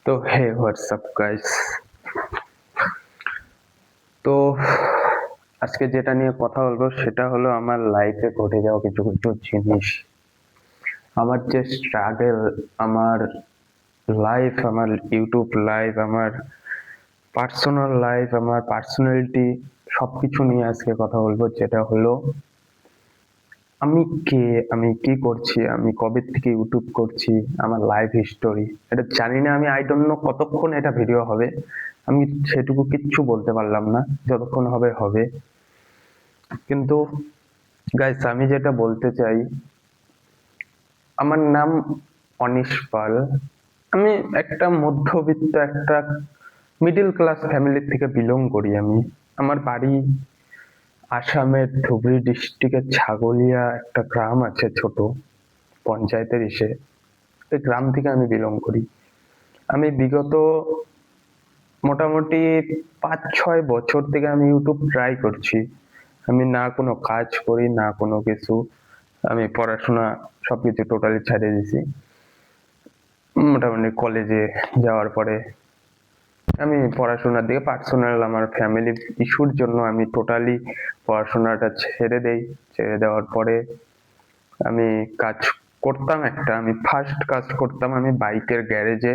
তো হে WhatsApp guys. তো আজকে যেটা নিয়ে কথা বলবো সেটা হলো আমার লাইফে ঘটে যাওয়া কিছু কিছু জিনিস, আমার যে স্ট্রাগল, আমার লাইফ, আমার ইউটিউব লাইফ, আমার পার্সোনাল লাইফ, আমার পার্সোনালিটি, সবকিছু নিয়ে আজকে কথা বলবো। যেটা হলো আমি কে, আমি কি করছি, আমি কবে থেকে ইউটিউব করছি, আমার লাইফ হিস্টোরি। এটা জানি না, আমি আই ডোন্ট নো কতক্ষণ এটা ভিডিও হবে, আমি সেটুকু কিচ্ছু বলতে পারলাম না। যতক্ষণ হবে হবে। কিন্তু গাইস, আমি যেটা বলতে চাই, আমার নাম অনিশ পাল। আমি একটা মধ্যবিত্ত, একটা মিডল ক্লাস ফ্যামিলি থেকে বিলং করি। আমার বাড়ি আসামের ধুবড়ী ডিস্ট্রিক্টের ছাগলিয়া একটা গ্রাম আছে, ছোট পঞ্চায়েতের ইসে। এই গ্রাম থেকে আমি বিলং করি। আমি বিগত মোটামুটি 5-6 বছর থেকে আমি ইউটিউব ট্রাই করছি। আমি না কোনো কাজ করি, না কোনো কিছু। আমি পড়াশোনা সবকিছু টোটালি ছেড়ে দিছি। মোটামুটি কলেজে যাওয়ার পরে আমি পড়াশোনার দিকে, পার্সোনাল আমার ফ্যামিলি ইস্যুর জন্য আমি টোটালি পড়াশোনাটা ছেড়ে দেই। ছেড়ে দেওয়ার পরে আমি কাজ করতাম একটা, আমি ফার্স্ট কাজ করতাম আমি বাইকের গ্যারেজে।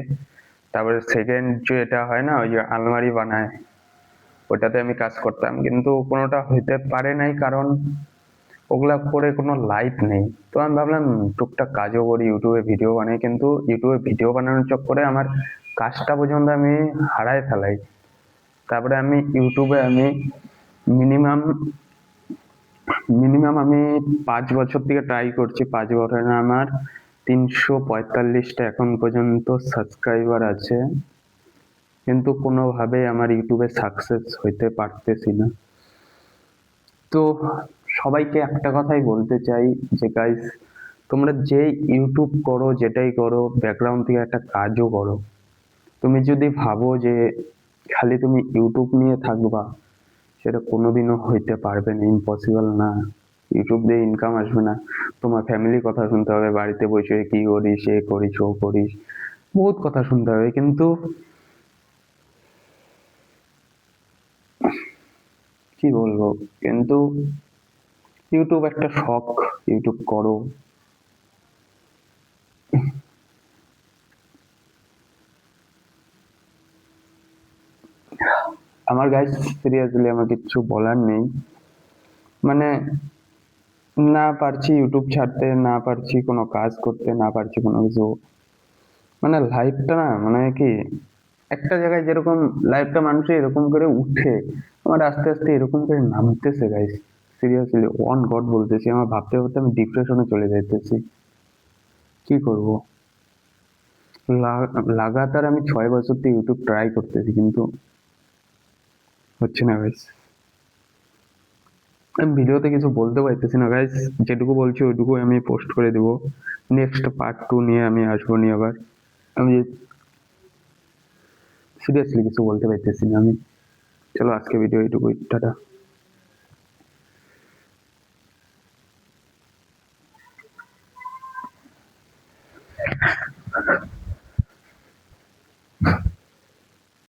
তারপরে সেকেন্ড যেটা হয় না, ওই যে আলমারি বানায়, ওটাতে আমি কাজ করতাম। কিন্তু কোনোটা হইতে পারে নাই, কারণ ওগুলা করে কোনো লাইফ নেই। তো আমি ভাবলাম টুকটাক কাজও করি, ইউটিউবে ভিডিও বানাই। কিন্তু ইউটিউবে ভিডিও বানানোর চক্করে আমার কাজটা পর্যন্ত আমি হারায় ফেলাই। তারপরে আমি ইউটিউবে আমি মিনিমাম মিনিমাম আমি 5 বছর থেকে ট্রাই করছি। 5 বছরে আমার 345টা এখন পর্যন্ত সাবস্ক্রাইবার আছে, কিন্তু কোনোভাবে আমার ইউটিউবে সাকসেস হইতে পারতেছি না। তো সবাইকে একটা কথাই বলতে চাই যে গাইস, তোমরা যে ইউটিউব করো, যেটাই করো, ব্যাকগ্রাউন্ড থেকে একটা কাজও করো। তুমি যদি ভাবো যে খালি তুমি ইউটিউব নিয়ে থাকবা, সেটা কোনোদিনও হইতে পারবে না, ইম্পসিবল না। ইউটিউব দিয়ে ইনকাম আসবে না। তোমার ফ্যামিলির কথা শুনতে হবে, বাড়িতে বসে কি করিস, এ করিস, ও করিস, বহুত কথা শুনতে হবে। কিন্তু কি বলবো, কিন্তু ইউটিউব একটা শখ, ইউটিউব করো। আমার গাইস, সিরিয়াসলি আমার কিচ্ছু বলার নেই। মানে না পারছি ইউটিউব ছাড়তে, না পারছি কোনো কাজ করতে, না পারছি কোনো কিছু। মানে লাইফটা না, মানে কি, একটা জায়গায় যেরকম লাইফটা মানুষের এরকম করে উঠে, আমার আস্তে আস্তে এরকম করে নামতেছে গাইস। সিরিয়াসলি অন গড বলতেছি, আমার ভাবতে ভাবতে আমি ডিপ্রেশনে চলে যাইতেছি। কি করব? লাগাতার আমি 6 বছর থেকে ইউটিউব ট্রাই করতেছি, কিন্তু হচ্ছে না গাইস। আমি ভিডিওতে কিছু বলতে পারতেছি না গাইস। যেটুকু বলছি ওইটুকু আমি পোস্ট করে দেবো। নেক্সট পার্ট 2 নিয়ে আমি আসবো নি আবার। আমি সিরিয়াসলি কিছু বলতে পারতেছি না আমি। চলো আজকে ভিডিও এইটুকুই, টাটা।